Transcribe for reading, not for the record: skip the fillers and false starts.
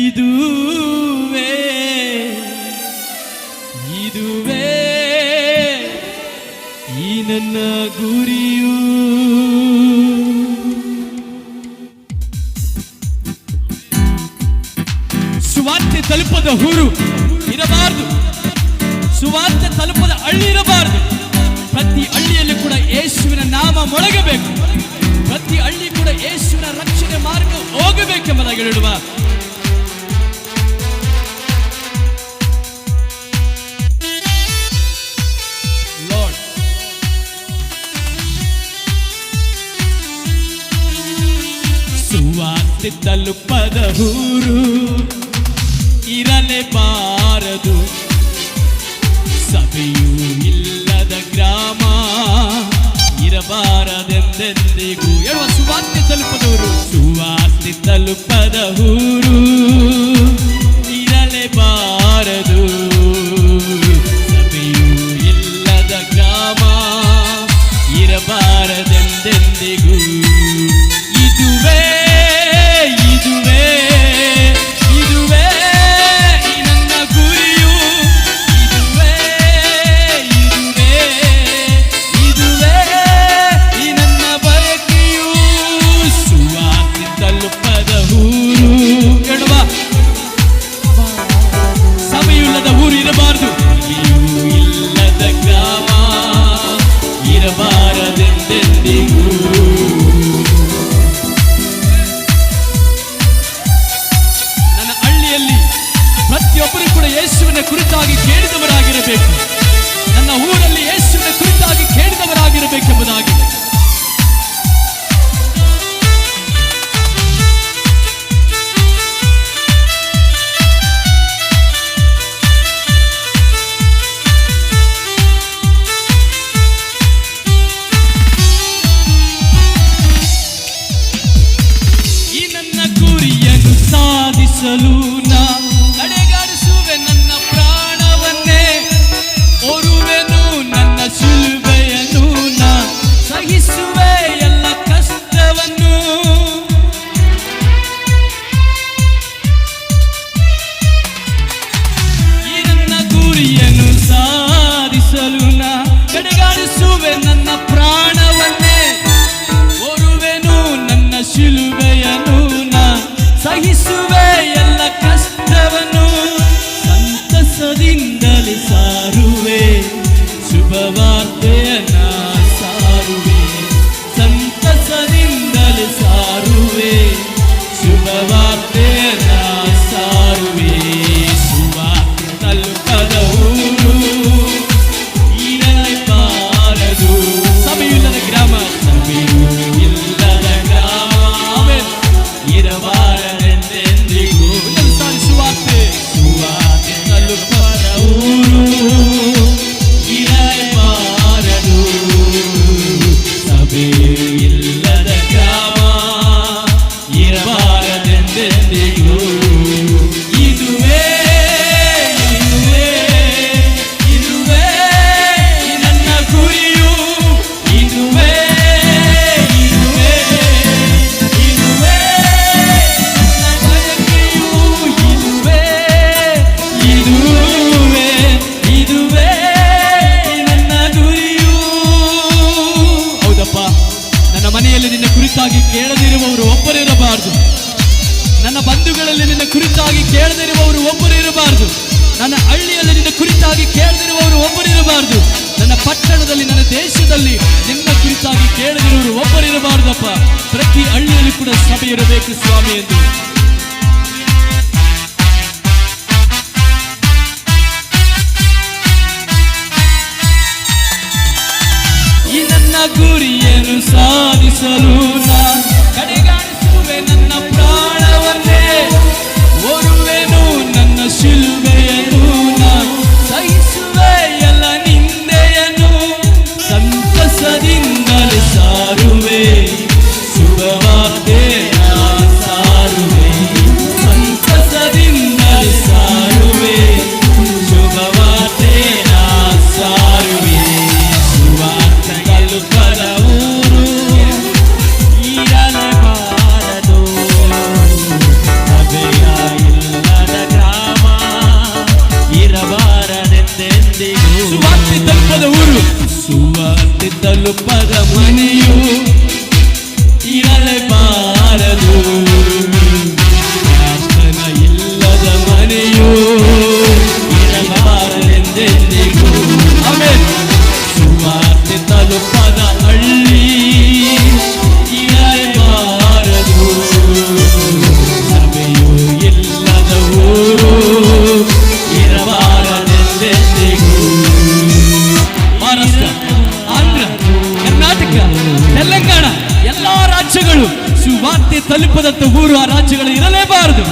ಇದುವೇ ಇದುವೇ ಈ ನನ್ನ ಗುರಿಯು. ಸುವಾರ್ತೆ ತಲುಪದ ಊರು ಇರಬಾರದು, ಸುವಾರ್ತೆ ತಲುಪದ ಹಳ್ಳಿ ಇರಬಾರದು. ಪ್ರತಿ ಹಳ್ಳಿಯಲ್ಲಿ ಕೂಡ ಯೇಸುವಿನ ನಾಮ ಮೊಳಗಬೇಕು, ಪ್ರತಿ ಹಳ್ಳಿ ಕೂಡ ಯೇಸುವಿನ ರಕ್ಷಣೆ ಮಾರ್ಗ ಹೋಗಬೇಕೆಂಬುದಾಗಿ ಹೇಳುವ ಲಾರ್ಡ್. ಸುವಾರ್ತೆ ತಲುಪದ ಊರು ಇರಲೇಬಾರದು, ಸಭೆಯೂ ಇಲ್ಲದ ಗ್ರಾಮ ಇರಬಾರದೆಂದೆಂದಿಗೂ. ಹೇಳುವ ಸುವಾರ್ತೆ ತಲುಪದವರು, ಸುವಾರ್ತೆ ತಲುಪದ ಊರು ಇರಲೇಬಾರದು, ಸಭೆಯೂ ಇಲ್ಲದ ಗ್ರಾಮ ಇರಬಾರದೆಂದೆಂದಿಗೂ. ಇದುವೇ ಇದುವೇ ಇದುವೇ ಈ ನನ್ನ ಗುರಿಯು, ಇದುವೇ ಇದುವೇ ಇದುವೇ ಈ ನನ್ನ ಬಯಕೆಯು. ಸುವಾರ್ತೆ ತಲುಪದ ಊರು, ಹೇಳುವ ಸಭೆಯುಳ್ಳದ ಊರು ಇರಬಾರದು, ಸಭೆಯೂ ಇಲ್ಲದ ಗ್ರಾಮ ಇರಬಾರದೆಂದೆಂದಿಗೂ. ಪ್ರತಿಯೊಬ್ಬರು ಕೂಡ ಯೇಸುವಿನ ಕುರಿತಾಗಿ ಕೇಳಿದವರಾಗಿರಬೇಕು, ನನ್ನ ಊರಲ್ಲಿ ಯೇಸುವಿನ ಕುರಿತಾಗಿ ಕೇಳಿದವರಾಗಿರಬೇಕೆಂಬುದಾಗಿ. ಈ ನನ್ನ ಗುರಿಯನ್ನು ಸಾಧಿಸಲು ನಾ ನಡೆಗಾಡಿಸುವೆ ನನ್ನ ಪ್ರಾಣವನ್ನೇ, ಹೊರುವೆನು ನನ್ನ ಶಿಲುಬೆಯನ್ನು ನಾ ಸಹಿಸುವೆ ಎಲ್ಲ ಕಷ್ಟವನ್ನು. ಈ ನನ್ನ ಗುರಿಯನ್ನು ಸಾಧಿಸಲು ನಾ ನಡೆಗಾಡಿಸುವೆ ನನ್ನ ಪ್ರಾಣವನ್ನೇ, ಹೊರುವೆನು ನನ್ನ ಶಿಲುಬೆಯನ್ನು ನಾ ಸಹಿಸುವೆ ಎಲ್ಲ ಕಷ್ಟವನ್ನು. ಸಂತಸದಿಂದಲೇ ಸಾರುವೆ ಶುಭವಾರ್ತೆಯನ್ನ ಸಾರುವೆ, ಸಂತಸದಿಂದಲೇ ಸಾರುವೆ ಶುಭವಾರ್ತೆಯನ್ನ ಸಾರುವೆ. ಸುವಾರ್ತೆ ತಲುಪದ ಊರು ಇರಲೇಬಾರದು, ಸಭೆಯಿಲ್ಲದ ಗ್ರಾಮ, ಸಭೆಯೂ ಇಲ್ಲದ ಗ್ರಾಮ ಇರಬಾರದೆಂದೆಂದಿಗೂ. ಸುವಾರ್ತೆ ಸುವಾರ್ತೆ ತಲುಪದ ಊರು ಇರಬಾರದು, ಸಭೆಯೂ ಇಲ್ಲದ ಗ್ರಾಮ ಇರಬಾರದೆಂದೆಂದಿಗೂ. ಇದುವೇ ಇದುವೇ ಇದುವೇ ನನ್ನ ಗುರಿಯು, ಇದುವೇ ಇದುವೇ ಇದುವೇ ನನ್ನ ಬಯಕೆಯು, ಇದುವೇ ಇದುವೇ ಇದುವೇ ನನ್ನ ಗುರಿಯು. ಹೌದಪ್ಪ, ನನ್ನ ಮನೆಯಲ್ಲಿ ನಿನ್ನ ಕುರಿತಾಗಿ ಕೇಳದಿರುವವರು ಒಬ್ಬರಿರಬಾರದು, ನನ್ನ ಬಂಧುಗಳಲ್ಲಿ ನಿನ್ನ ಕುರಿತಾಗಿ ಕೇಳದಿರುವವರು ಒಬ್ಬರು ಇರಬಾರದು, ನನ್ನ ಹಳ್ಳಿಯಲ್ಲಿ ನಿನ್ನ ಕುರಿತಾಗಿ ಕೇಳದಿರುವವರು ಒಬ್ಬರು ಇರಬಾರದು, ನನ್ನ ಪಟ್ಟಣದಲ್ಲಿ ನನ್ನ ದೇಶದಲ್ಲಿ ನಿನ್ನ ಕುರಿತಾಗಿ ಕೇಳದಿರುವವರು ಒಬ್ಬರು ಇರಬಾರದಪ್ಪ. ಪ್ರತಿ ಹಳ್ಳಿಯಲ್ಲಿ ಕೂಡ ಸಭೆ ಇರಬೇಕು ಸ್ವಾಮಿ ಎಂದು. ಈ ನನ್ನ ಗುರಿಯನ್ನು ಸಾಧಿಸಲು ನಾ ಕಡೆಗಾಣಿಸುವೆ ನನ್ನ ಪ್ರಾಣವನ್ನೇ, ಹೊರುವೆನು ನನ್ನ ಶಿಲುಬೆಯನ್ನು ನಾ ಸಹಿಸುವೆ ಎಲ್ಲ ನಿಂದೆಯನ್ನು. ಸಂತಸದಿಂದಲೇ ಸಾರುವೆ ಶುಭವಾರ್ತೆ ನಾ ಸಾರುವೆ, ಸಂತಸದಿಂದಲೇ ಸಾರುವೆ ಶುಭವಾರ್ತೆ ನಾ ಸಾರುವೆ. ಸುವಾರ್ತೆ ತಲುಪದ ಊರು ಇರಲೇಬಾರದು, ಸಭೆಯ ಇಲ್ಲ ವಾರ್ತೆ ತಲುಪದಂತ ಊರು ಆ ರಾಜ್ಯಗಳು ಇರಲೇಬಾರದು.